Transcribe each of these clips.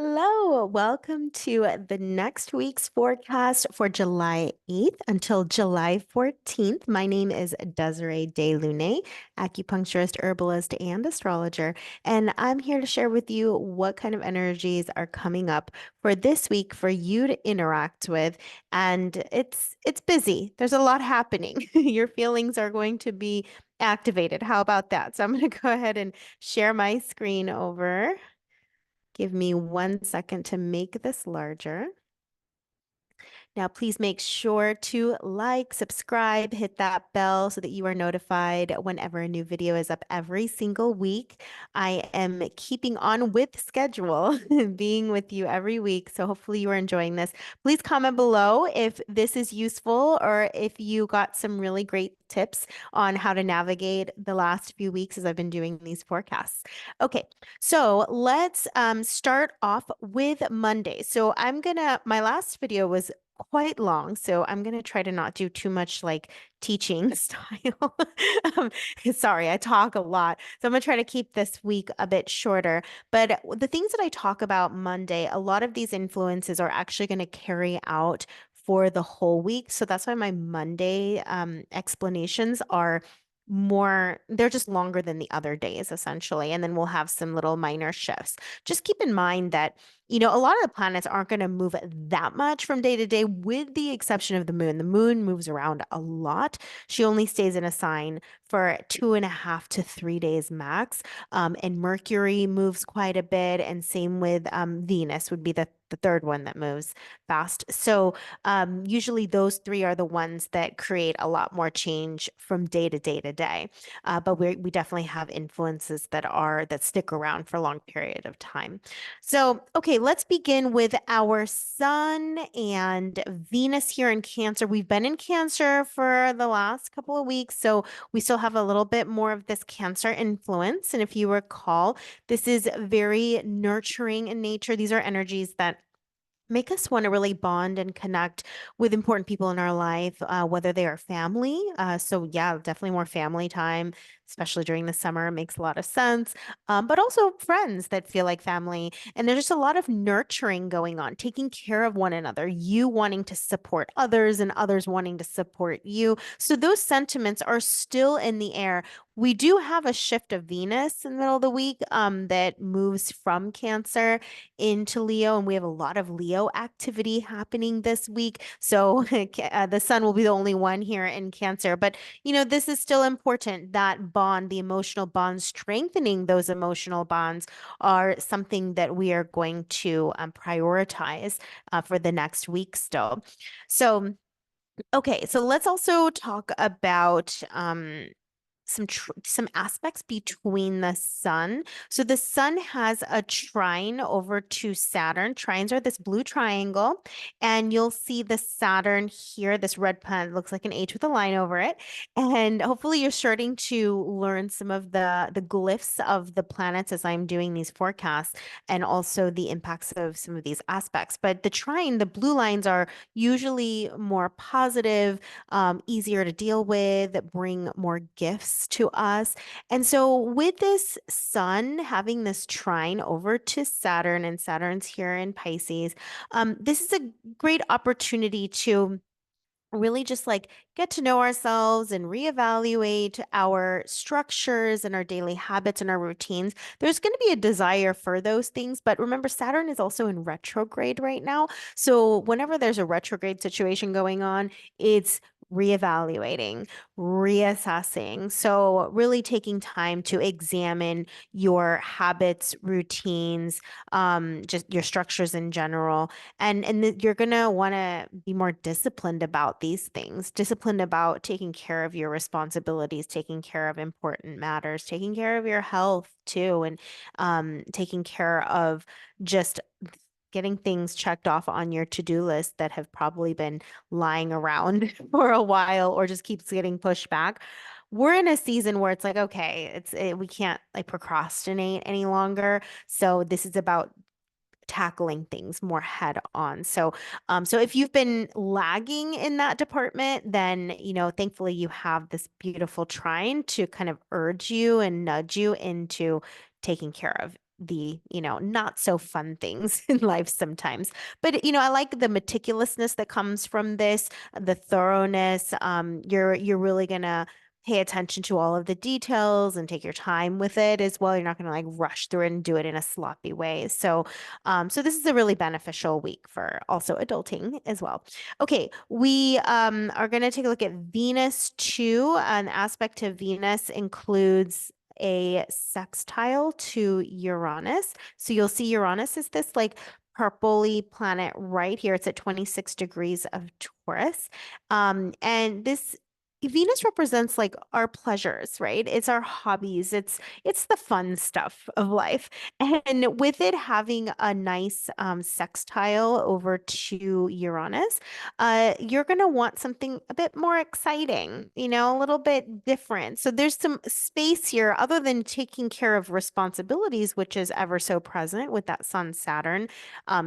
Hello, welcome to the next week's forecast for July 8th until July 14th. My name is Desiree de Lunae, acupuncturist, herbalist, and astrologer, and I'm here to share with you what kind of energies are coming up for this week for you to interact with. And it's busy. There's a lot happening. Your feelings are going to be activated. How about that? So I'm going to go ahead and share my screen over. Give me 1 second to make this larger. Now, please make sure to like, subscribe, hit that bell so that you are notified whenever a new video is up every single week. I am keeping on with schedule, being with you every week. So hopefully you are enjoying this. Please comment below if this is useful or if you got some really great tips on how to navigate the last few weeks as I've been doing these forecasts. Okay, so let's start off with Monday. So my last video was quite long, so I'm going to try to not do too much like teaching style. Um, Sorry, I talk a lot. So I'm going to try to keep this week a bit shorter. But the things that I talk about Monday, a lot of these influences are actually going to carry out for the whole week. So that's why my Monday explanations are they're just longer than the other days, essentially. And then we'll have some little minor shifts. Just keep in mind that a lot of the planets aren't going to move that much from day to day, with the exception of the moon. The moon moves around a lot. She only stays in a sign for 2.5 to 3 days max. And Mercury moves quite a bit, and same with Venus would be the third one that moves fast. So usually those three are the ones that create a lot more change from day to day to day. But we definitely have influences that stick around for a long period of time. So, okay, let's begin with our Sun and Venus here in Cancer. We've been in Cancer for the last couple of weeks, so we still have a little bit more of this Cancer influence. And if you recall, this is very nurturing in nature. These are energies that make us want to really bond and connect with important people in our life, whether they are family. So, yeah, definitely more family time, especially during the summer, makes a lot of sense. But also friends that feel like family. And there's just a lot of nurturing going on, taking care of one another, you wanting to support others and others wanting to support you. So, those sentiments are still in the air. We do have a shift of Venus in the middle of the week that moves from Cancer into Leo, and we have a lot of Leo activity happening this week. So the sun will be the only one here in Cancer. But, this is still important. That bond, the emotional bond, strengthening those emotional bonds are something that we are going to prioritize for the next week still. So, okay, so let's also talk about some aspects between the sun. So the sun has a trine over to Saturn. Trines are this blue triangle, and you'll see the Saturn here. This red planet looks like an H with a line over it. And hopefully you're starting to learn some of the glyphs of the planets as I'm doing these forecasts, and also the impacts of some of these aspects. But the trine, the blue lines are usually more positive, easier to deal with, bring more gifts to us. And so, with this sun having this trine over to Saturn, and Saturn's here in Pisces, this is a great opportunity to really just like get to know ourselves and reevaluate our structures and our daily habits and our routines. There's going to be a desire for those things, but remember, Saturn is also in retrograde right now. So whenever there's a retrograde situation going on, it's reevaluating, reassessing. So really taking time to examine your habits, routines, just your structures in general, and you're gonna want to be more disciplined about these things, disciplined about taking care of your responsibilities, taking care of important matters, taking care of your health too, and taking care of just getting things checked off on your to-do list that have probably been lying around for a while or just keeps getting pushed back. We're in a season where it's like, okay, we can't like procrastinate any longer. So this is about tackling things more head on. So if you've been lagging in that department, then, thankfully you have this beautiful trine to kind of urge you and nudge you into taking care of not so fun things in life sometimes. But, I like the meticulousness that comes from this, the thoroughness. You're really gonna pay attention to all of the details and take your time with it as well. You're not gonna like rush through it and do it in a sloppy way. So this is a really beneficial week for also adulting as well. Okay, we are going to take a look at Venus too. An aspect of Venus includes a sextile to Uranus. So you'll see Uranus is this like purpley planet right here. It's at 26 degrees of Taurus. And this Venus represents like our pleasures, right? It's our hobbies. It's the fun stuff of life. And with it having a nice sextile over to Uranus, you're going to want something a bit more exciting, a little bit different. So there's some space here other than taking care of responsibilities, which is ever so present with that Sun Saturn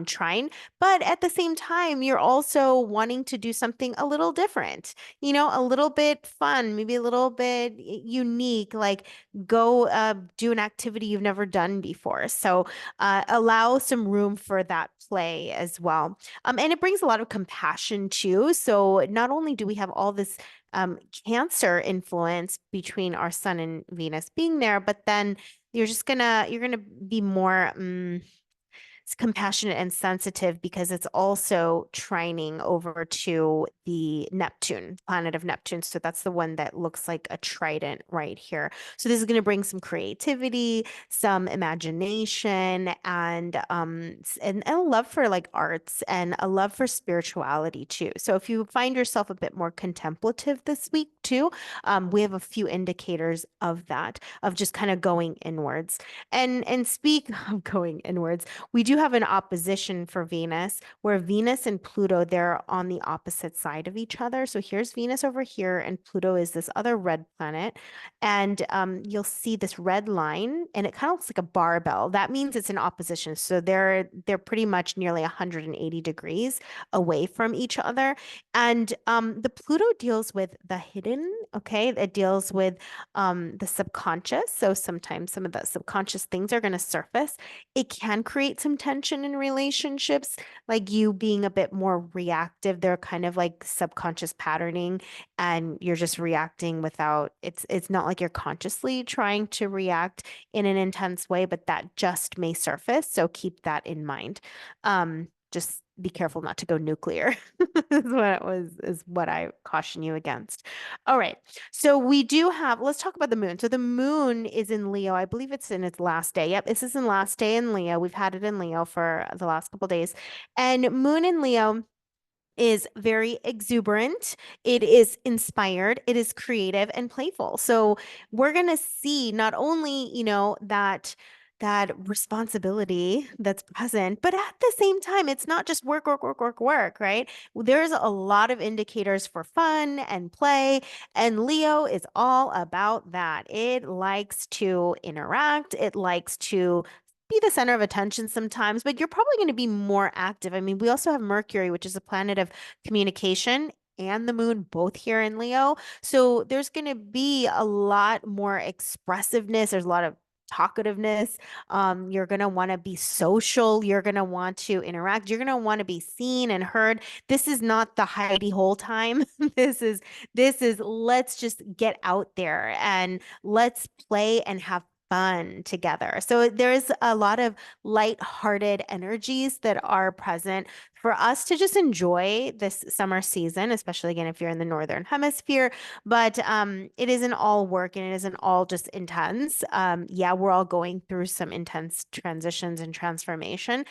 trine. But at the same time, you're also wanting to do something a little different, a little bit fun, maybe a little bit unique, like go do an activity you've never done before. So allow some room for that play as well. And it brings a lot of compassion too. So not only do we have all this Cancer influence between our Sun and Venus being there, but then you're gonna be more it's compassionate and sensitive because it's also trining over to the Neptune, planet of Neptune. So that's the one that looks like a trident right here. So this is going to bring some creativity, some imagination, and a love for like arts and a love for spirituality too. So if you find yourself a bit more contemplative this week too, we have a few indicators of that, of just kind of going inwards. And speak of going inwards, we do have an opposition for Venus, where Venus and Pluto, they're on the opposite side of each other. So here's Venus over here, and Pluto is this other red planet. And you'll see this red line, and it kind of looks like a barbell. That means it's in opposition. So they're pretty much nearly 180 degrees away from each other. And the Pluto deals with the hidden, okay? It deals with the subconscious. So sometimes some of the subconscious things are going to surface. It can create some tension in relationships, like you being a bit more reactive. They're kind of like subconscious patterning, and you're just reacting without it's not like you're consciously trying to react in an intense way, but that just may surface. So keep that in mind. Just be careful not to go nuclear is what I caution you against. All right. So we do have, let's talk about the moon. So the moon is in Leo. I believe it's in its last day. Yep, this is in last day in Leo. We've had it in Leo for the last couple days. And moon in Leo is very exuberant. It is inspired. It is creative and playful. So we're going to see not only, that responsibility that's present, but at the same time, it's not just work, work, work, work, work, right? There's a lot of indicators for fun and play, and Leo is all about that. It likes to interact. It likes to be the center of attention sometimes, but you're probably going to be more active. I mean, we also have Mercury, which is a planet of communication, and the moon both here in Leo. So there's going to be a lot more expressiveness. There's a lot of talkativeness. You're going to want to be social. You're going to want to interact. You're going to want to be seen and heard. This is not the hidey hole time. This is let's just get out there and let's play and have fun together. So there's a lot of light-hearted energies that are present for us to just enjoy this summer season, especially again if you're in the northern hemisphere. But it isn't all work and it isn't all just intense. Yeah, we're all going through some intense transitions and transformation.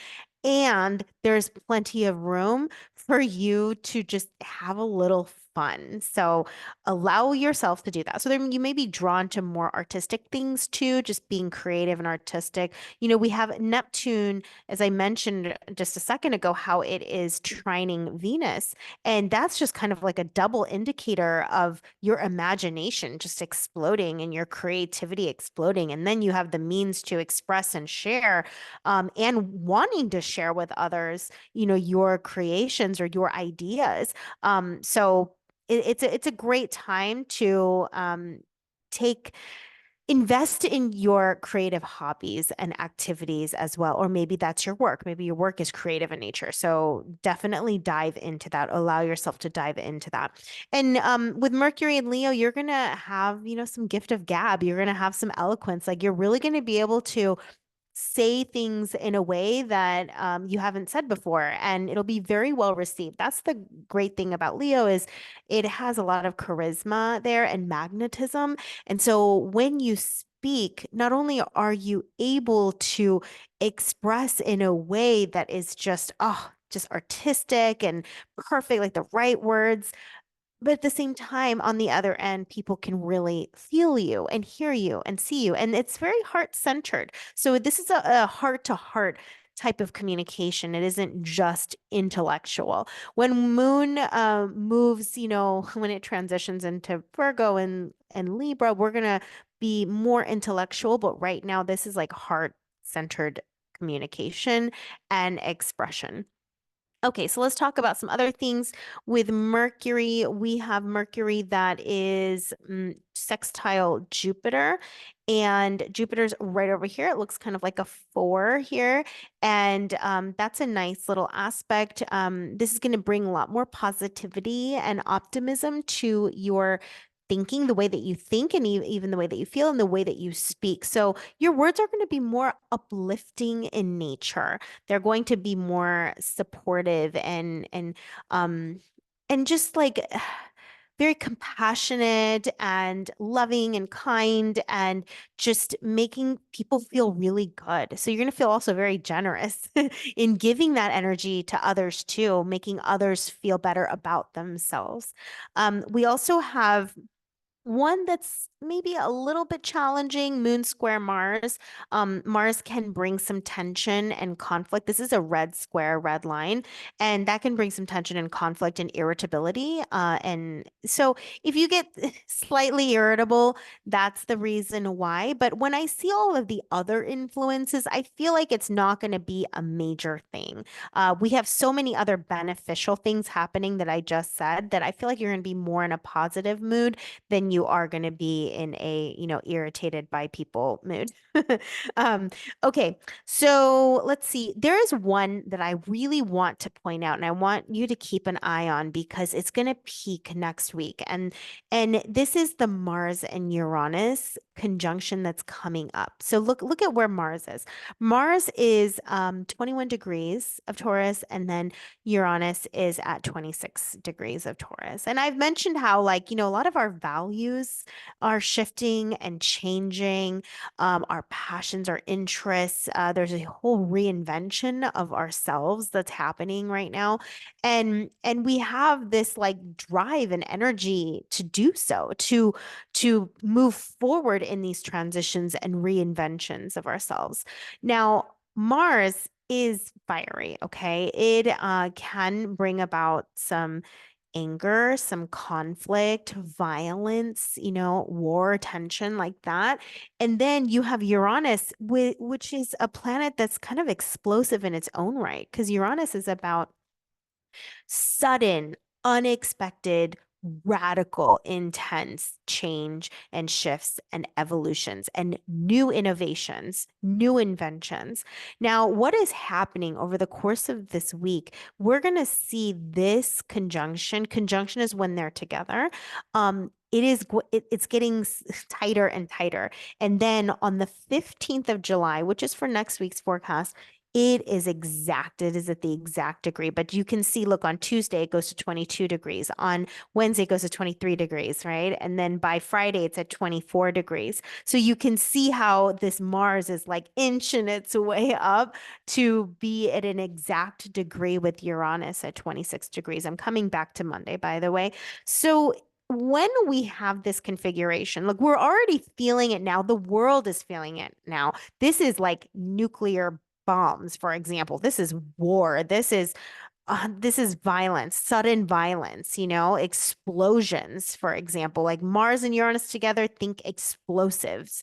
And there's plenty of room for you to just have a little fun. So allow yourself to do that. So there, you may be drawn to more artistic things too, just being creative and artistic. We have Neptune, as I mentioned just a second ago, how it is trining Venus. And that's just kind of like a double indicator of your imagination just exploding and your creativity exploding. And then you have the means to express and share, and wanting to share with others, your creations or your ideas. So it's a great time to take invest in your creative hobbies and activities as well. Or maybe that's your work. Maybe your work is creative in nature. So definitely dive into that. Allow yourself to dive into that. And with Mercury and Leo, you're going to have, some gift of gab. You're going to have some eloquence. Like you're really going to be able to say things in a way that you haven't said before, and it'll be very well received. That's the great thing about Leo is it has a lot of charisma there and magnetism. And so when you speak, not only are you able to express in a way that is just artistic and perfect, like the right words, but at the same time, on the other end, people can really feel you and hear you and see you. And it's very heart centered. So this is a heart to heart type of communication. It isn't just intellectual. When Moon moves, when it transitions into Virgo and Libra, we're going to be more intellectual. But right now, this is like heart centered communication and expression. Okay, so let's talk about some other things. With Mercury, we have Mercury that is sextile Jupiter, and Jupiter's right over here. It looks kind of like a four here, and that's a nice little aspect. This is going to bring a lot more positivity and optimism to your thinking, the way that you think, and even the way that you feel, and the way that you speak. So your words are going to be more uplifting in nature. They're going to be more supportive um and just like very compassionate and loving and kind and just making people feel really good. So you're going to feel also very generous in giving that energy to others too, making others feel better about themselves. We also have one that's maybe a little bit challenging, Moon square Mars. Mars can bring some tension and conflict. This is a red square, red line, and that can bring some tension and conflict and irritability. And so if you get slightly irritable, that's the reason why. But when I see all of the other influences, I feel like it's not going to be a major thing. We have so many other beneficial things happening that I just said that I feel like you're going to be more in a positive mood than you are going to be in a, irritated by people mood. um, okay, so let's see. There is one that I really want to point out, and I want you to keep an eye on because it's going to peak next week. And this is the Mars and Uranus conjunction that's coming up. So look at where Mars is. Mars is 21 degrees of Taurus, and then Uranus is at 26 degrees of Taurus. And I've mentioned how, like, a lot of our values are shifting and changing, our passions, our interests. There's a whole reinvention of ourselves that's happening right now. And we have this like drive and energy to do so, to move forward in these transitions and reinventions of ourselves. Now, Mars is fiery, okay? It can bring about some anger, some conflict, violence, war, tension like that. And then you have Uranus, which is a planet that's kind of explosive in its own right, because Uranus is about sudden, unexpected, radical, intense change and shifts and evolutions and new innovations, new inventions. Now, what is happening over the course of this week? We're going to see this conjunction. Conjunction is when they're together. It's getting tighter and tighter. And then on the 15th of July, which is for next week's forecast, it is at the exact degree, but you can see, look, on Tuesday, it goes to 22 degrees. On Wednesday, it goes to 23 degrees, right? And then by Friday, it's at 24 degrees. So you can see how this Mars is like inching its way up to be at an exact degree with Uranus at 26 degrees. I'm coming back to Monday, by the way. So when we have this configuration, look, we're already feeling it now. The world is feeling it now. This is like nuclear bombs, for example. This is war. This is violence, sudden violence, explosions, for example, like Mars and Uranus together, think explosives.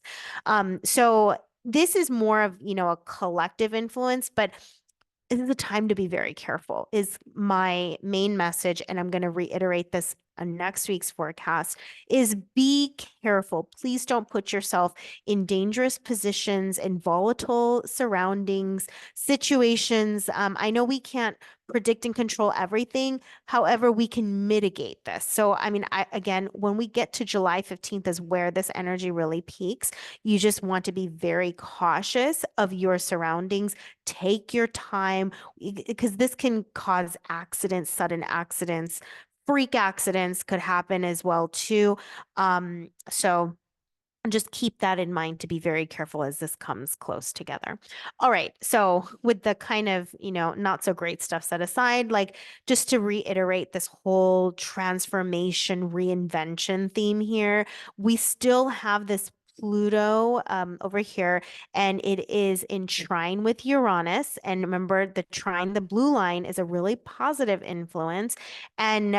So this is more of, a collective influence, but this is a time to be very careful, is my main message. And I'm going to reiterate this next week's forecast is be careful. Please don't put yourself in dangerous positions, in volatile surroundings, situations. I know we can't predict and control everything. However, we can mitigate this. So, I mean, again, when we get to July 15th is where this energy really peaks. You just want to be very cautious of your surroundings. Take your time because this can cause accidents, sudden accidents, freak accidents could happen as well too. So just keep that in mind to be very careful as this comes close together. All right. So with the kind of, not so great stuff set aside, like just to reiterate this whole transformation, reinvention theme here, we still have this Pluto over here, and it is in trine with Uranus. And remember, the trine, the blue line, is a really positive influence. And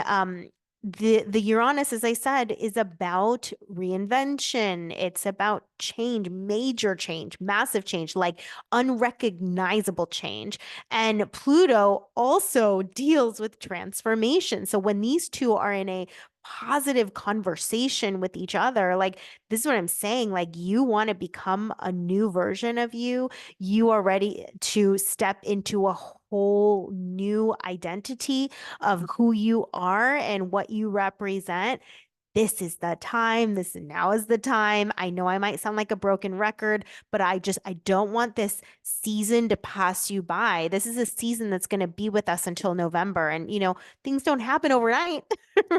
the Uranus, as I said, is about reinvention. It's about change, major change, massive change, like unrecognizable change. And Pluto also deals with transformation. So when these two are in a positive conversation with each other, like this is what I'm saying, like you want to become a new version of you. You are ready to step into a whole new identity of who you are and what you represent. This is the time. Now is the time. I know I might sound like a broken record, but I don't want this season to pass you by. This is a season that's going to be with us until November. And things don't happen overnight,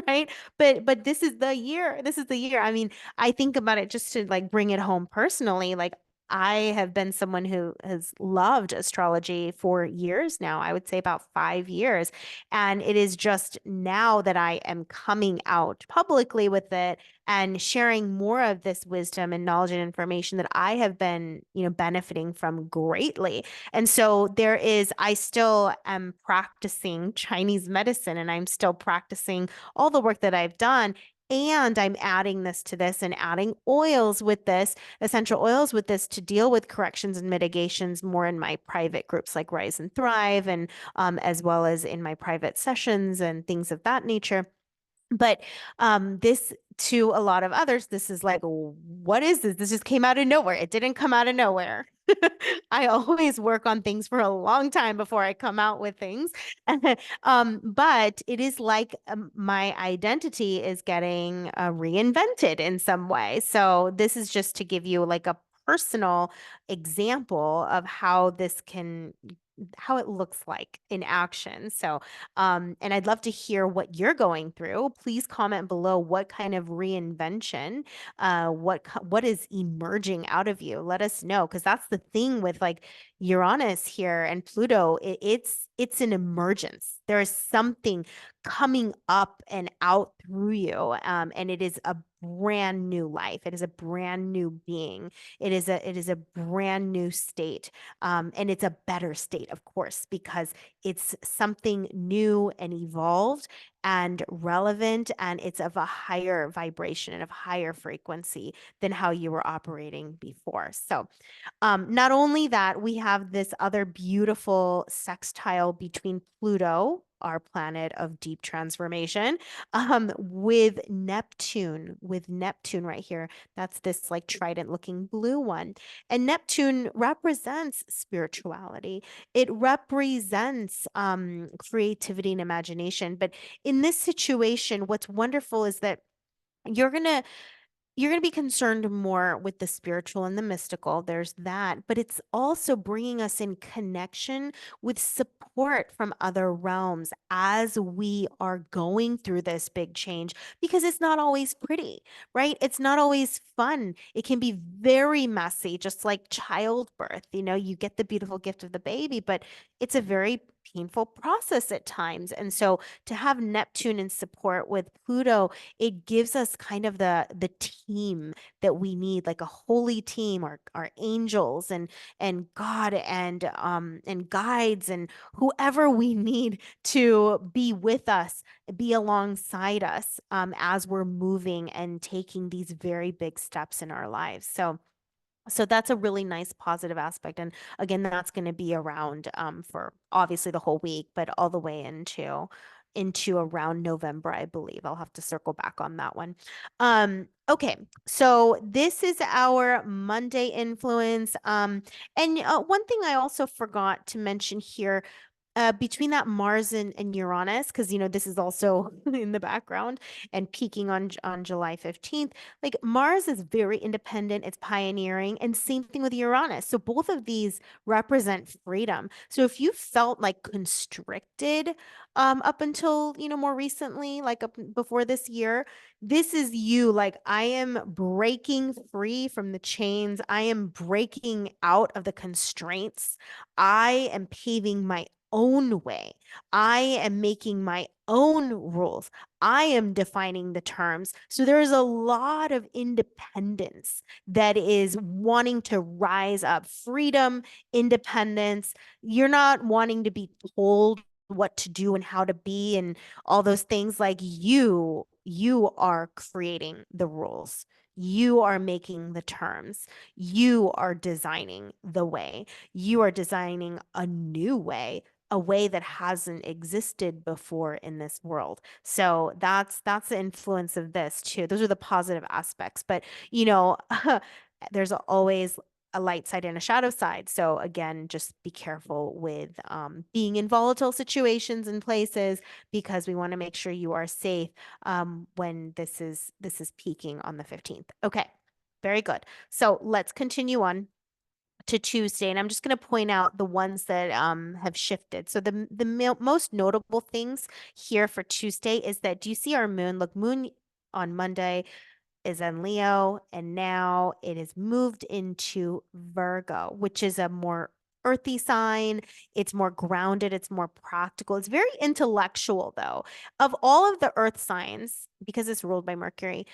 right? But this is the year. This is the year. I mean, I think about it just to like bring it home personally. Like I have been someone who has loved astrology for years now. I would say about 5 years. And it is just now that I am coming out publicly with it and sharing more of this wisdom and knowledge and information that I have been, benefiting from greatly. And so I still am practicing Chinese medicine and I'm still practicing all the work that I've done. And I'm adding this to this and adding oils with this, essential oils with this to deal with corrections and mitigations more in my private groups like Rise and Thrive and as well as in my private sessions and things of that nature. But this to a lot of others, this is like, what is this? This just came out of nowhere. It didn't come out of nowhere. I always work on things for a long time before I come out with things. But it is like my identity is getting reinvented in some way. So this is just to give you like a personal example of how it looks like in action. So, and I'd love to hear what you're going through. Please comment below what kind of reinvention, what is emerging out of you. Let us know, because that's the thing with like Uranus here and Pluto. It's an emergence. There is something coming up and out through you, and it is a brand new life. It is a brand new being. It is a brand new state. And it's a better state, of course, because it's something new and evolved and relevant, and it's of a higher vibration and of higher frequency than how you were operating before. So, not only that, we have this other beautiful sextile between Pluto, our planet of deep transformation, with Neptune right here. That's this like trident looking blue one. And Neptune represents spirituality. It represents creativity and imagination. But in this situation, what's wonderful is that you're going to you're going to be concerned more with the spiritual and the mystical. There's that. But it's also bringing us in connection with support from other realms as we are going through this big change, because it's not always pretty, right? It's not always fun. It can be very messy, just like childbirth. You get the beautiful gift of the baby, but it's a very painful process at times. And so to have Neptune in support with Pluto, it gives us kind of the team that we need, like a holy team, our angels and God and guides and whoever we need to be with us, be alongside us as we're moving and taking these very big steps in our lives. So that's a really nice positive aspect. And again, that's going to be around for obviously the whole week, but all the way into into around November, I believe. I'll have to circle back on that one. Okay, so this is our Monday influence. And one thing I also forgot to mention here, between that Mars and Uranus, because this is also in the background and peaking on July 15th. Like Mars is very independent, it's pioneering, and same thing with Uranus. So both of these represent freedom. So if you felt like constricted up until more recently, like up before this year, this is you. Like, I am breaking free from the chains. I am breaking out of the constraints. I am paving my own way. I am making my own rules. I am defining the terms. So there's a lot of independence that is wanting to rise up. Freedom, independence. You're not wanting to be told what to do and how to be and all those things. Like you are creating the rules. You are making the terms. You are designing the way. You are designing a new way, a way that hasn't existed before in this world. So that's the influence of this too. Those are the positive aspects. But there's always a light side and a shadow side. So again, just be careful with being in volatile situations and places, because we want to make sure you are safe when this is peaking on the 15th. Okay, very good. So let's continue on to Tuesday, and I'm just going to point out the ones that have shifted. So the most notable things here for Tuesday is that, do you see our moon? Look, moon on Monday is in Leo, and now it is moved into Virgo, which is a more earthy sign. It's more grounded, it's more practical. It's very intellectual, though. Of all of the earth signs, because it's ruled by Mercury,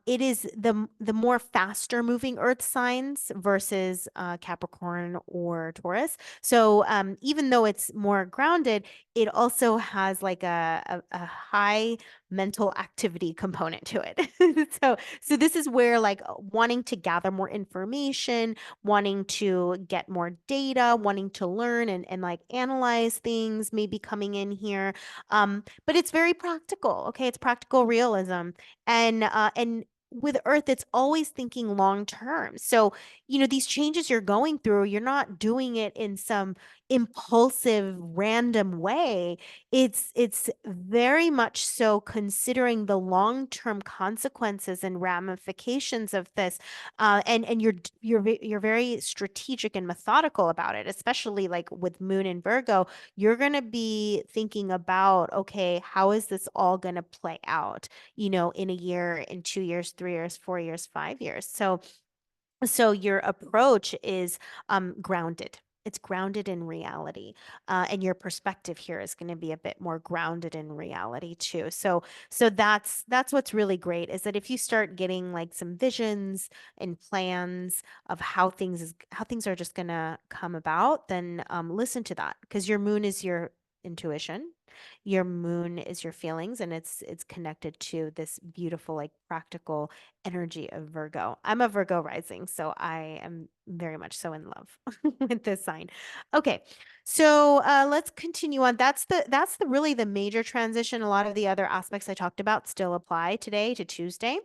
it is the more faster moving earth signs versus Capricorn or Taurus. So even though it's more grounded, it also has like a high mental activity component to it. So this is where, like, wanting to gather more information, wanting to get more data, wanting to learn and like analyze things may be coming in here. But it's very practical. Okay, it's practical realism. And with Earth, it's always thinking long term. So, these changes you're going through, you're not doing it in some impulsive, random way. It's very much so considering the long-term consequences and ramifications of this, and you're very strategic and methodical about it, especially like with Moon and Virgo. You're going to be thinking about, okay, how is this all going to play out, in a year, in 2 years, 3 years, 4 years, 5 years. So your approach is grounded. It's grounded in reality, and your perspective here is going to be a bit more grounded in reality too. So that's what's really great, is that if you start getting like some visions and plans of how things are just going to come about, then listen to that, because your moon is your intuition. Your moon is your feelings, and it's connected to this beautiful, like, practical energy of Virgo. I'm a Virgo rising, so I am very much so in love with this sign. Okay, so let's continue on. That's the really the major transition. A lot of the other aspects I talked about still apply today to Tuesday.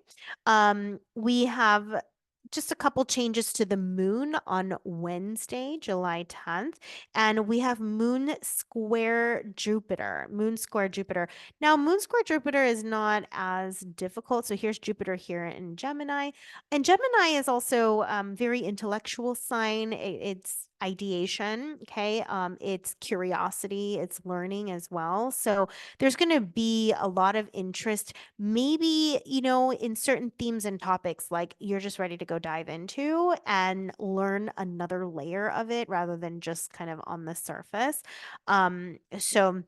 We have just a couple changes to the moon on Wednesday, July 10th, and we have Moon square Jupiter. Moon square Jupiter. Now, Moon square Jupiter is not as difficult. So here's Jupiter here in Gemini. And Gemini is also very intellectual sign. It's ideation, okay? It's curiosity, it's learning as well. So there's going to be a lot of interest, maybe, in certain themes and topics, like you're just ready to go dive into and learn another layer of it rather than just kind of on the surface. So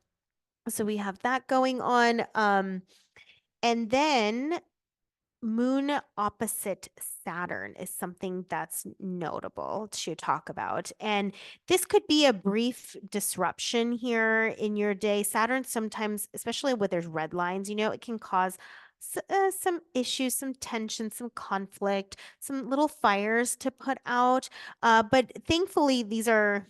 we have that going on. And then Moon opposite Saturn is something that's notable to talk about. And this could be a brief disruption here in your day. Saturn sometimes, especially when there's red lines, it can cause some issues, some tension, some conflict, some little fires to put out. But thankfully, these are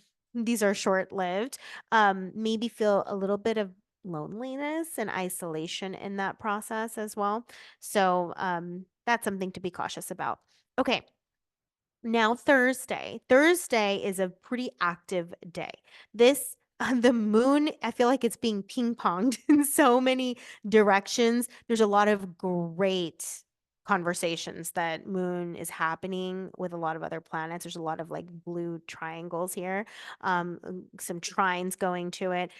short-lived. Maybe feel a little bit of loneliness and isolation in that process as well. So that's something to be cautious about. Okay. Now, Thursday. Thursday is a pretty active day. This, the moon, I feel like it's being ping ponged in so many directions. There's a lot of great conversations that moon is happening with a lot of other planets. There's a lot of like blue triangles here, some trines going to it.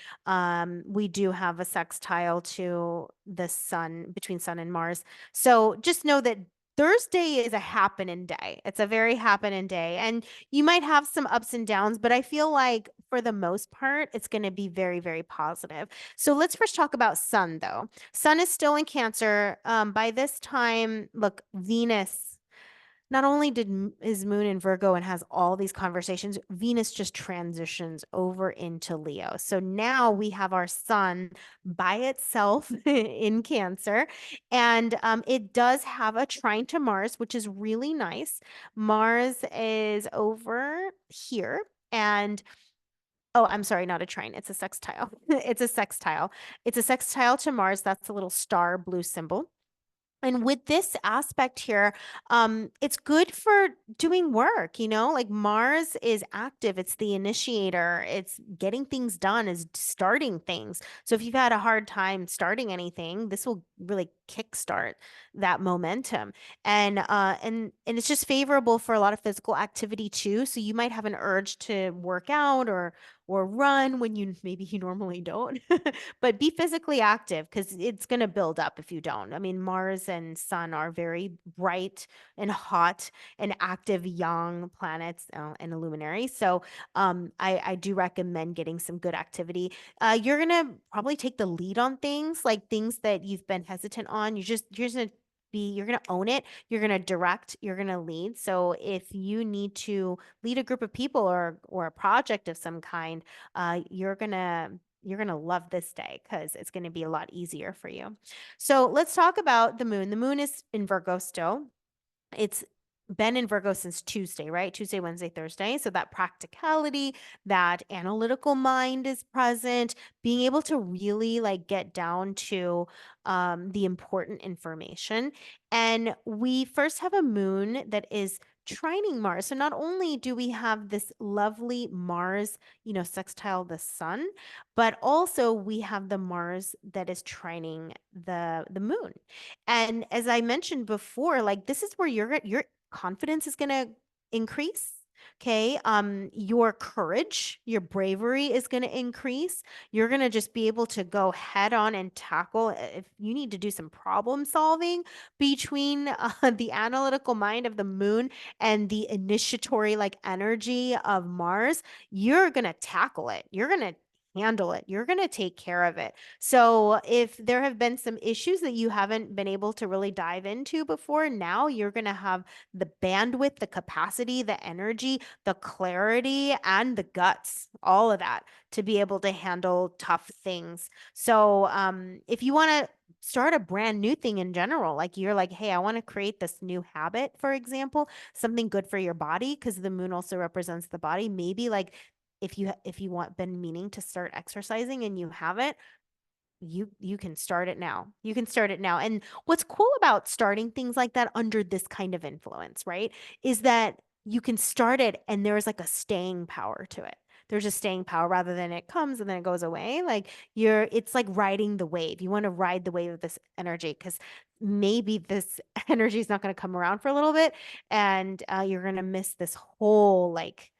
We do have a sextile to the sun, between sun and Mars. So just know that Thursday is a happening day. It's a very happening day. And you might have some ups and downs, but I feel like for the most part, it's going to be very, very positive. So let's first talk about sun, though. Sun is still in Cancer. By this time, look, Venus not only is moon in Virgo and has all these conversations, Venus just transitions over into Leo. So now we have our sun by itself in Cancer, and it does have a trine to Mars, which is really nice. Mars is over here, and oh, I'm sorry, not a trine. It's a sextile. It's a sextile. It's a sextile to Mars. That's a little star blue symbol. And with this aspect here, it's good for doing work, like Mars is active, it's the initiator, it's getting things done, is starting things. So if you've had a hard time starting anything, this will really kickstart that momentum. And it's just favorable for a lot of physical activity too. So you might have an urge to work out or run when maybe you normally don't. But be physically active because it's going to build up if you don't. I mean, Mars and Sun are very bright and hot and active young planets and a luminary. So I do recommend getting some good activity. You're going to probably take the lead on things like things that you've been hesitant on. You're just going to you're going to own it, you're going to direct, you're going to lead. So if you need to lead a group of people or a project of some kind, you're gonna love this day because it's going to be a lot easier for you. So let's talk about the moon. The moon is in Virgo still. It's been in Virgo since Tuesday, right? Tuesday, Wednesday, Thursday. So that practicality, that analytical mind is present, being able to really like get down to the important information. And we first have a moon that is trining Mars. So not only do we have this lovely Mars, sextile the sun, but also we have the Mars that is trining the moon. And as I mentioned before, like this is where your confidence is going to increase. Okay. Your courage, your bravery is going to increase. You're going to just be able to go head on and tackle if you need to do some problem solving between the analytical mind of the moon and the initiatory like energy of Mars. You're going to tackle it. You're going to handle it. You're going to take care of it. So if there have been some issues that you haven't been able to really dive into before, now you're going to have the bandwidth, the capacity, the energy, the clarity, and the guts, all of that to be able to handle tough things. So if you want to start a brand new thing in general, like you're like, hey, I want to create this new habit, for example, something good for your body, because the moon also represents the body. Maybe like if you want been meaning to start exercising and you haven't, you can start it now. You can start it now. And what's cool about starting things like that under this kind of influence, right, is that you can start it and there's like a staying power to it. There's a staying power rather than it comes and then it goes away. Like it's like riding the wave. You want to ride the wave of this energy because maybe this energy is not going to come around for a little bit and you're going to miss this whole like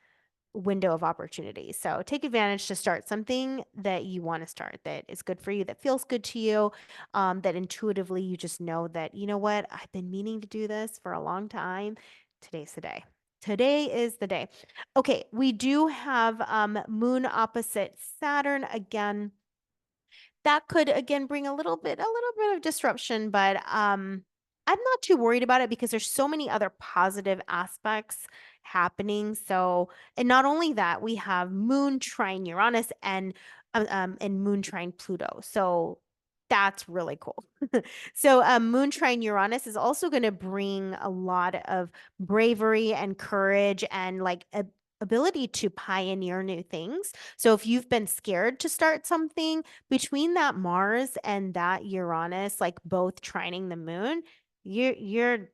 window of opportunity. So take advantage to start something that you want to start that is good for you, that feels good to you, that intuitively you just know that, you know what, I've been meaning to do this for a long time. Today's the day. Today is the day. Okay, we do have moon opposite Saturn again. That could again bring a little bit of disruption, but I'm not too worried about it because there's so many other positive aspects happening. So, and not only that, we have Moon trine Uranus and Moon trine Pluto. So that's really cool. So Moon trine Uranus is also going to bring a lot of bravery and courage and like ability to pioneer new things. So if you've been scared to start something, between that Mars and that Uranus, like both trining the moon, you're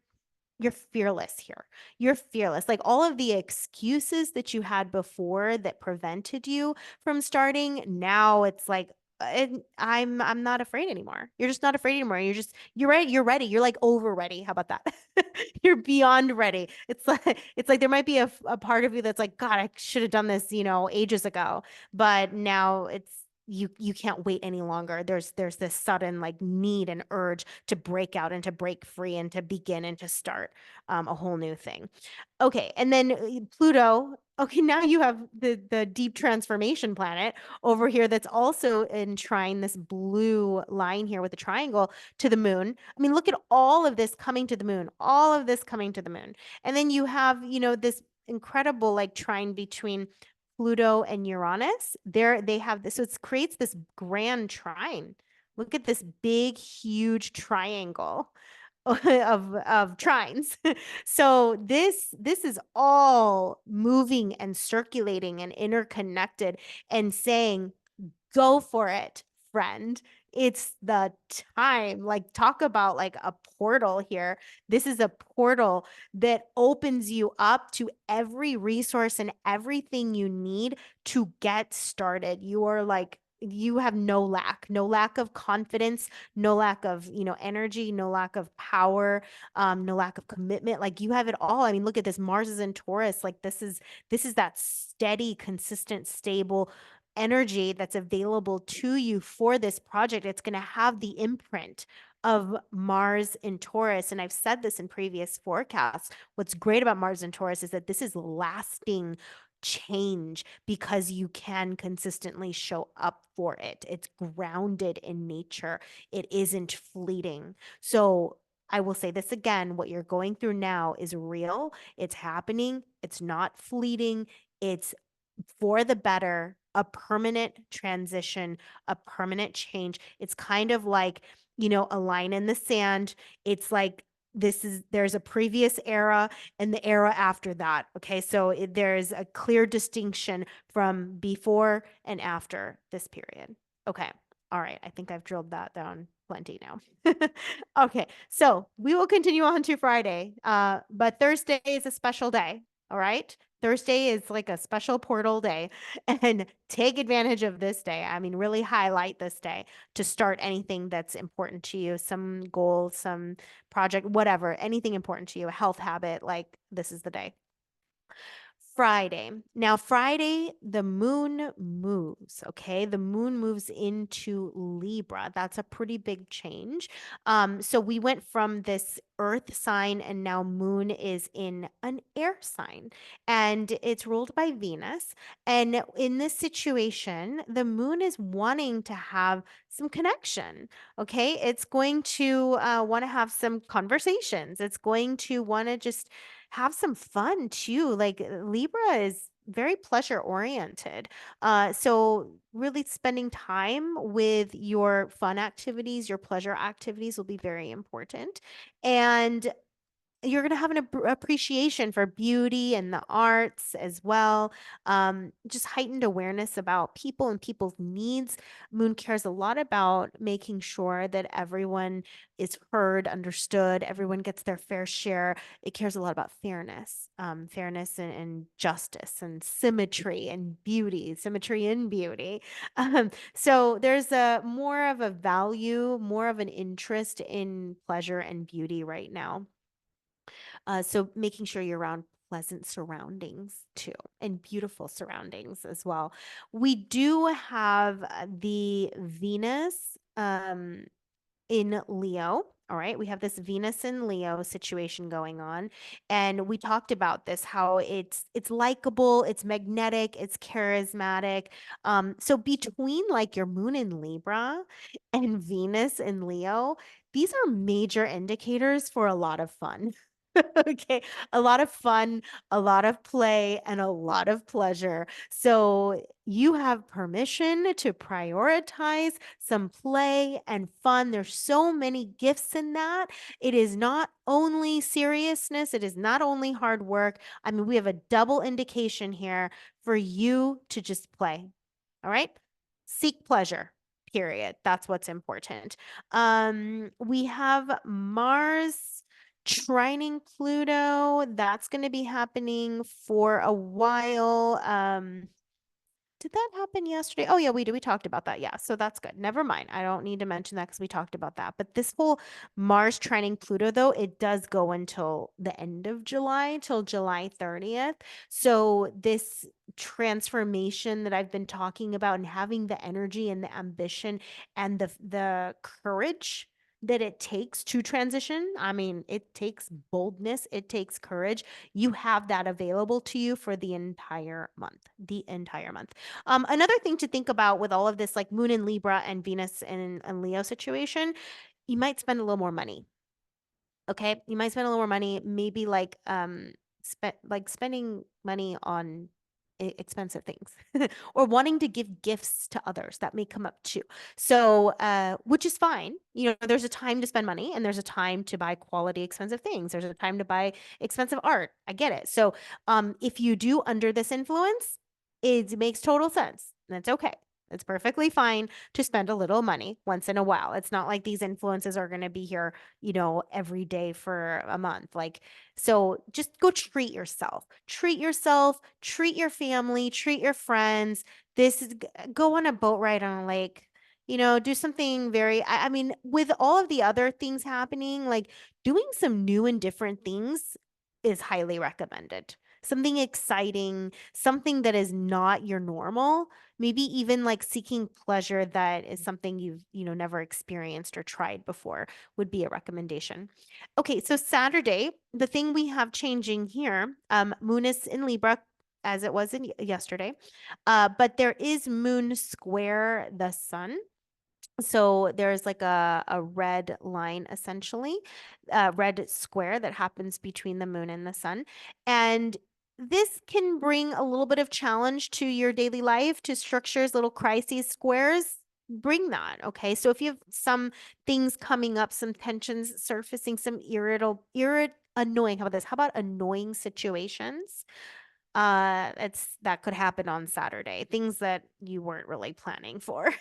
fearless here. You're fearless. Like all of the excuses that you had before that prevented you from starting, now it's like I'm not afraid anymore. You're just not afraid anymore. You're ready. You're ready. You're like over ready. How about that? You're beyond ready. It's like there might be a part of you that's like, God, I should have done this, ages ago. But now you can't wait any longer. There's this sudden like need and urge to break out and to break free and to begin and to start a whole new thing. Okay, and then Pluto. Okay, now you have the deep transformation planet over here that's also in trine this blue line here with the triangle to the moon. I mean, look at all of this coming to the moon, all of this coming to the moon. And then you have, this incredible like trine between Pluto and Uranus. They have this, so it creates this grand trine. Look at this big, huge triangle of trines. So this is all moving and circulating and interconnected and saying, go for it, friend. It's the time. Like, talk about like a portal here. This is a portal that opens you up to every resource and everything you need to get started. You are like, you have no lack of confidence, no lack of, energy, no lack of power, no lack of commitment. Like you have it all. I mean, look at this. Mars is in Taurus. Like this is that steady, consistent, stable energy that's available to you for this project. It's going to have the imprint of Mars in Taurus. And I've said this in previous forecasts. What's great about Mars in Taurus is that this is lasting change because you can consistently show up for it. It's grounded in nature. It isn't fleeting. So I will say this again, what you're going through now is real. It's happening. It's not fleeting. It's for the better, a permanent transition, a permanent change. It's kind of like, a line in the sand. It's like there's a previous era and the era after that. Okay. So there's a clear distinction from before and after this period. Okay. All right. I think I've drilled that down plenty now. Okay. So we will continue on to Friday. But Thursday is a special day. All right. Thursday is like a special portal day, and take advantage of this day. I mean, really highlight this day to start anything that's important to you, some goal, some project, whatever, anything important to you, a health habit, like this is the day. Friday. Now, Friday, the moon moves, okay? The moon moves into Libra. That's a pretty big change. So we went from this earth sign and now moon is in an air sign and it's ruled by Venus. And in this situation, the moon is wanting to have some connection, okay? It's going to want to have some conversations. It's going to want to just have some fun too. Like Libra is very pleasure oriented. So really spending time with your fun activities, your pleasure activities will be very important. And you're going to have an appreciation for beauty and the arts as well. Just heightened awareness about people and people's needs. Moon cares a lot about making sure that everyone is heard, understood, everyone gets their fair share. It cares a lot about fairness, fairness and justice and symmetry and beauty, symmetry and beauty. So there's a more of a value, more of an interest in pleasure and beauty right now. So making sure you're around pleasant surroundings too and beautiful surroundings as well. We do have the Venus in Leo. All right, we have this Venus in Leo situation going on, and we talked about this how it's likable, it's magnetic, it's charismatic. So between like your moon in Libra and Venus in Leo, these are major indicators for a lot of fun. Okay, a lot of fun, a lot of play, and a lot of pleasure. So you have permission to prioritize some play and fun. There's so many gifts in that. It is not only seriousness, it is not only hard work. I mean, we have a double indication here for you to just play. All right? Seek pleasure. Period. That's what's important. We have Mars trining Pluto. That's going to be happening for a while. Did that happen yesterday? Oh, yeah, we did. We talked about that. Yeah, so that's good. Never mind. I don't need to mention that because we talked about that. But this whole Mars trining Pluto, though, it does go until the end of July, till July 30th. So this transformation that I've been talking about and having the energy and the ambition and the courage that it takes to transition. I mean, it takes boldness, it takes courage. You have that available to you for the entire month, the entire month. Another thing to think about with all of this, like Moon in Libra and Venus in Leo situation, you might spend a little more money. Okay, you might spend a little more money, maybe spending money on expensive things or wanting to give gifts to others that may come up too. So, which is fine. You know, there's a time to spend money and there's a time to buy quality expensive things. There's a time to buy expensive art. I get it. So, if you do under this influence, it makes total sense. That's okay. It's perfectly fine to spend a little money once in a while. It's not like these influences are going to be here, you know, every day for a month. Like, so just go treat yourself. Treat yourself, treat your family, treat your friends. This is go on a boat ride on a lake. You know, do something very, I mean, with all of the other things happening, like doing some new and different things is highly recommended. Something exciting, something that is not your normal, maybe even like seeking pleasure that is something you've, you know, never experienced or tried before would be a recommendation. Okay, so Saturday, the thing we have changing here, Moon is in Libra as it was in yesterday, but there is Moon square the Sun. So there's like a red line essentially, a red square that happens between the moon and the sun. And this can bring a little bit of challenge to your daily life, to structures, little crises, squares. Bring that. Okay. So if you have some things coming up, some tensions surfacing, some annoying, how about this? How about annoying situations? It's that could happen on Saturday, things that you weren't really planning for.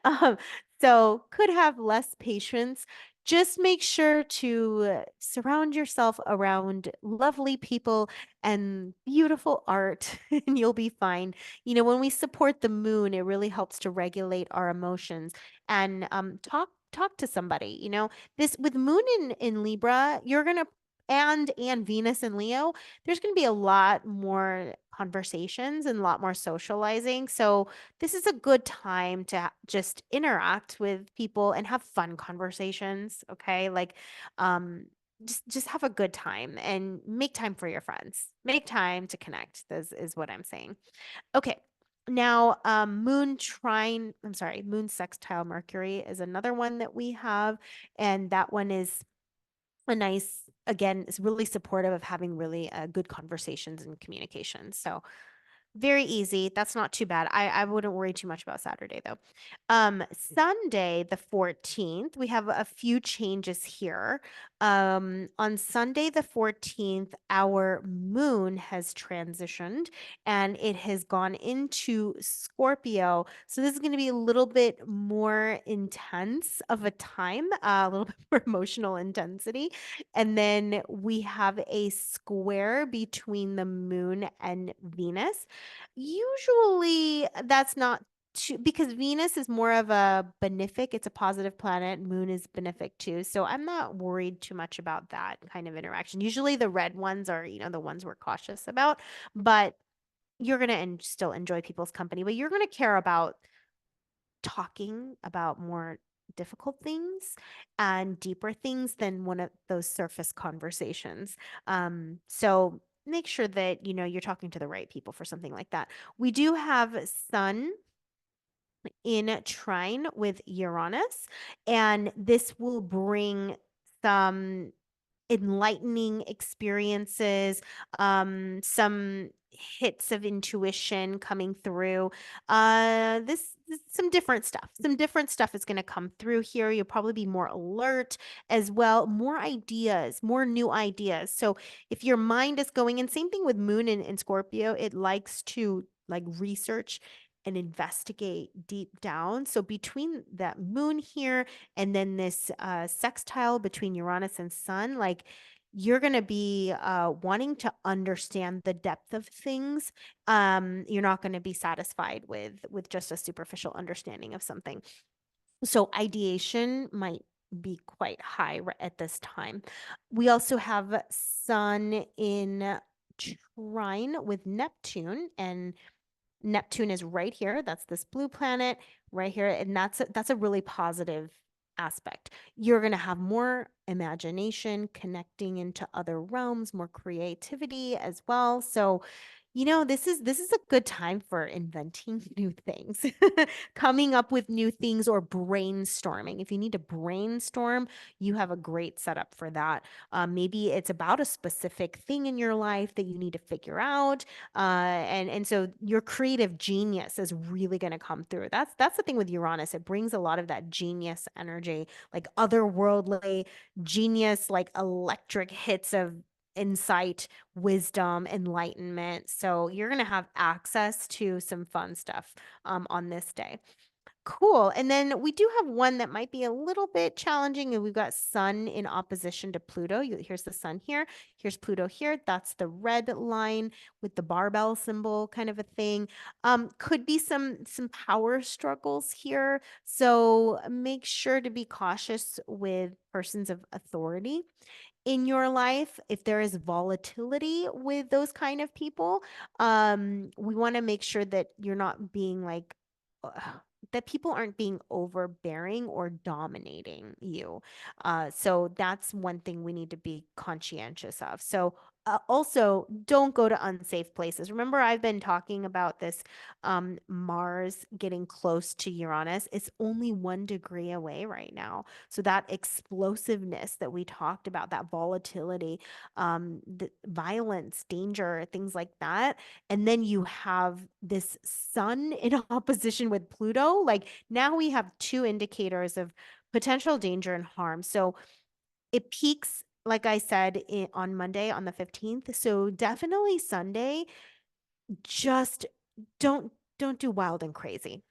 um, so could have less patience. Just make sure to surround yourself around lovely people and beautiful art, and you'll be fine. You know, when we support the moon, it really helps to regulate our emotions and talk to somebody. You know, this with moon in Libra, you're gonna and Venus in Leo, there's going to be a lot more conversations and a lot more socializing. So this is a good time to just interact with people and have fun conversations. Okay. Like, just have a good time and make time for your friends. Make time to connect. This is what I'm saying. Okay. Now, Moon sextile Mercury is another one that we have. And that one is a nice, again, it's really supportive of having really good conversations and communication. So very easy. That's not too bad. I wouldn't worry too much about Saturday though. Sunday, the 14th, we have a few changes here. On Sunday, the 14th, our moon has transitioned and it has gone into Scorpio. So this is going to be a little bit more intense of a time, a little bit more emotional intensity. And then we have a square between the moon and Venus. Usually that's not too, because Venus is more of a benefic, it's a positive planet. Moon is benefic too. So I'm not worried too much about that kind of interaction. Usually the red ones are, you know, the ones we're cautious about, but you're going to still enjoy people's company, but you're going to care about talking about more difficult things and deeper things than one of those surface conversations. So make sure that you know you're talking to the right people for something like that. We do have Sun in trine with Uranus, and this will bring some enlightening experiences, some hits of intuition coming through. Some different stuff. Some different stuff is going to come through here. You'll probably be more alert as well, more ideas, more new ideas. So if your mind is going, and same thing with Moon in Scorpio, it likes to like research and investigate deep down. So between that Moon here and then this sextile between Uranus and Sun, like you're going to be wanting to understand the depth of things. You're not going to be satisfied with just a superficial understanding of something. So ideation might be quite high at this time. We also have Sun in trine with Neptune, and Neptune is right here. That's this blue planet right here. And that's a really positive aspect. You're going to have more imagination, connecting into other realms, more creativity as well. So, this is a good time for inventing new things, coming up with new things, or brainstorming. If you need to brainstorm, you have a great setup for that. Maybe it's about a specific thing in your life that you need to figure out, and so your creative genius is really going to come through. That's the thing with Uranus. It brings a lot of that genius energy, like otherworldly genius, like electric hits of insight, wisdom, enlightenment. So you're going to have access to some fun stuff on this day. Cool. And then we do have one that might be a little bit challenging, and we've got Sun in opposition to Pluto. Here's the Sun here. Here's Pluto here. That's the red line with the barbell symbol kind of a thing. Could be some power struggles here. So make sure to be cautious with persons of authority in your life. If there is volatility with those kind of people, we want to make sure that you're not being like, that people aren't being overbearing or dominating you. So that's one thing we need to be conscientious of. So also, don't go to unsafe places. Remember, I've been talking about this Mars getting close to Uranus. It's only 1 degree away right now. So that explosiveness that we talked about, that volatility, the violence, danger, things like that. And then you have this Sun in opposition with Pluto. Like now we have two indicators of potential danger and harm. So it peaks, like I said, on Monday on the 15th. So definitely Sunday, just don't do wild and crazy.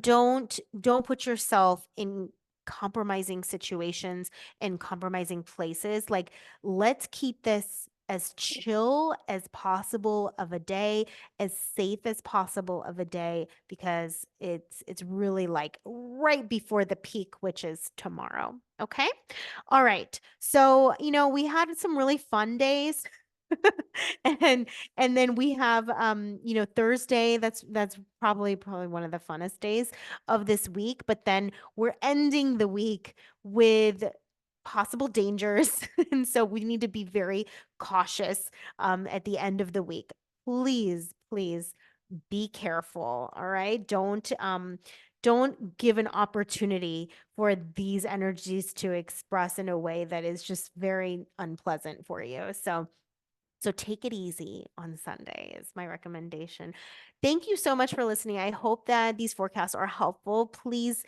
Don't put yourself in compromising situations and compromising places. Like, let's keep this as chill as possible of a day, as safe as possible of a day, because it's really like right before the peak, which is tomorrow. Okay. All right. So, we had some really fun days. and and then we have Thursday. That's probably one of the funnest days of this week. But then we're ending the week with possible dangers, and so we need to be very cautious at the end of the week. Please, please be careful. All right. Don't give an opportunity for these energies to express in a way that is just very unpleasant for you. So take it easy on Sunday is my recommendation. Thank you so much for listening. I hope that these forecasts are helpful. Please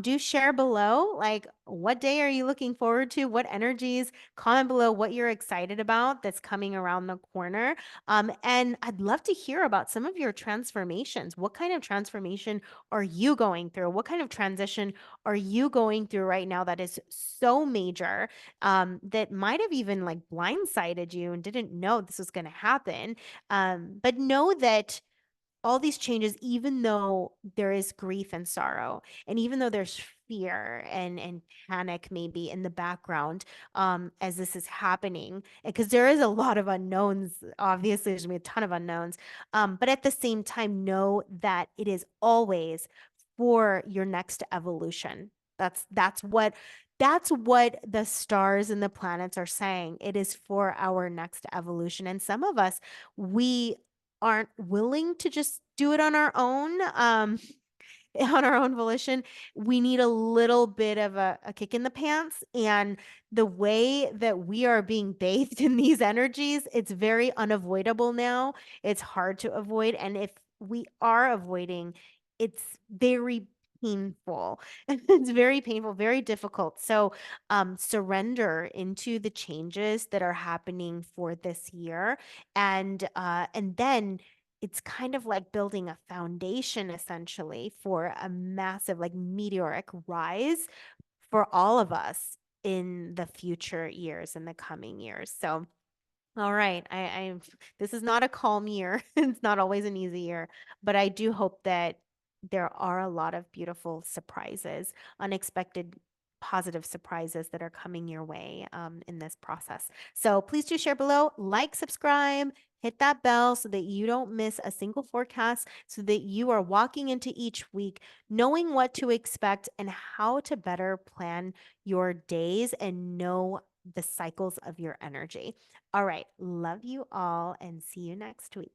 do share below, like, what day are you looking forward to? What energies? Comment below what you're excited about that's coming around the corner. And I'd love to hear about some of your transformations. What kind of transformation are you going through? What kind of transition are you going through right now that is so major, that might have even like blindsided you and didn't know this was going to happen? But know that all these changes, even though there is grief and sorrow, and even though there's fear and panic maybe in the background, as this is happening, because there is a lot of unknowns. Obviously, there's gonna be a ton of unknowns. But at the same time, know that it is always for your next evolution. That's what the stars and the planets are saying. It is for our next evolution. And some of us, we aren't willing to just do it on our own. on our own volition, we need a little bit of a kick in the pants. And the way that we are being bathed in these energies, it's very unavoidable now. It's hard to avoid. And if we are avoiding, it's very painful. It's very painful, very difficult. So surrender into the changes that are happening for this year. And then it's kind of like building a foundation essentially for a massive, like meteoric rise for all of us in the future years, in the coming years. So all right. This is not a calm year. It's not always an easy year, but I do hope that there are a lot of beautiful surprises, unexpected positive surprises that are coming your way in this process. So please do share below, like, subscribe, hit that bell so that you don't miss a single forecast, so that you are walking into each week knowing what to expect and how to better plan your days and know the cycles of your energy. All right. Love you all and see you next week.